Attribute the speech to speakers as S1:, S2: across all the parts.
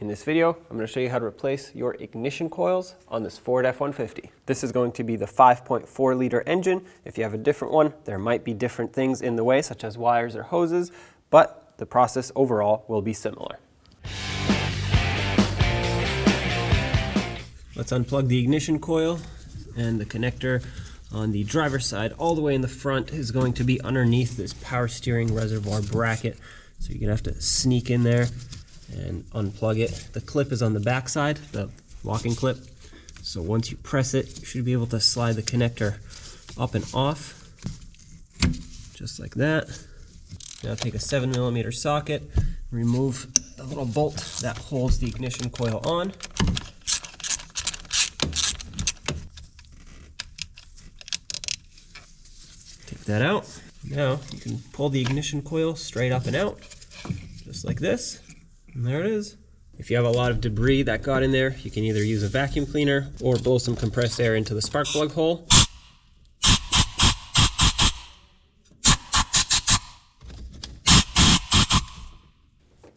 S1: In this video, I'm going to show you how to replace your ignition coils on this Ford F-150. This is going to be the 5.4 liter engine. If you have a different one, there might be different things in the way, such as wires or hoses, but the process overall will be similar. Let's unplug the ignition coil, and the connector on the driver's side all the way in the front is going to be underneath this power steering reservoir bracket. So you're going to have to sneak in there and unplug it. The clip is on the back side, the locking clip. So once you press it, you should be able to slide the connector up and off, just like that. Now take a 7mm socket, remove the little bolt that holds the ignition coil on. Take that out. Now you can pull the ignition coil straight up and out, just like this. And there it is. If you have a lot of debris that got in there, you can either use a vacuum cleaner or blow some compressed air into the spark plug hole.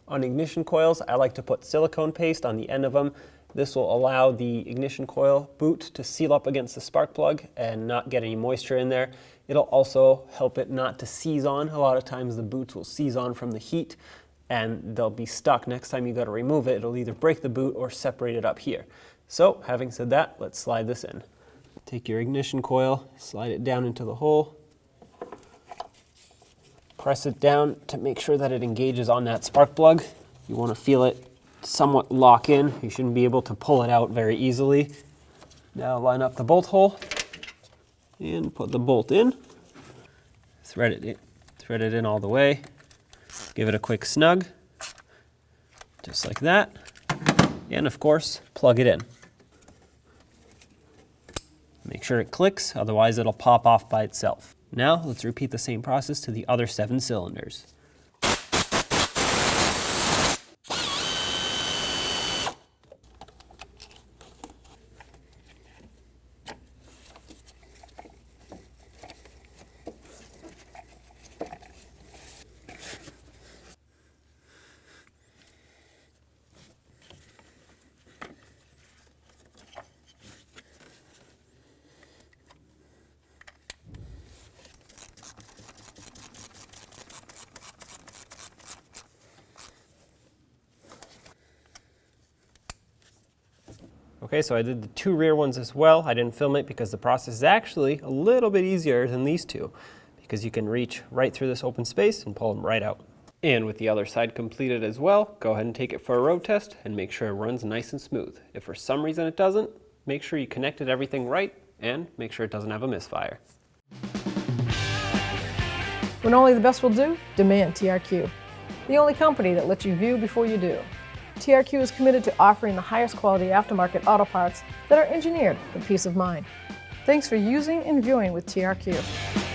S1: On ignition coils, I like to put silicone paste on the end of them. This will allow the ignition coil boot to seal up against the spark plug and not get any moisture in there. It'll also help it not to seize on. A lot of times the boots will seize on from the heat and they'll be stuck. Next time you got to remove it, it'll either break the boot or separate it up here. So having said that, let's slide this in. Take your ignition coil, slide it down into the hole. Press it down to make sure that it engages on that spark plug. You want to feel it somewhat lock in. You shouldn't be able to pull it out very easily. Now line up the bolt hole and put the bolt in. Thread it in all the way. Give it a quick snug, just like that. And of course, plug it in. Make sure it clicks, otherwise it'll pop off by itself. Now let's repeat the same process to the other 7 cylinders. Okay, so I did the 2 rear ones as well. I didn't film it because the process is actually a little bit easier than these 2, because you can reach right through this open space and pull them right out. And with the other side completed as well, go ahead and take it for a road test and make sure it runs nice and smooth. If for some reason it doesn't, make sure you connected everything right and make sure it doesn't have a misfire.
S2: When only the best will do, demand TRQ. The only company that lets you view before you do. TRQ is committed to offering the highest quality aftermarket auto parts that are engineered for peace of mind. Thanks for using and viewing with TRQ.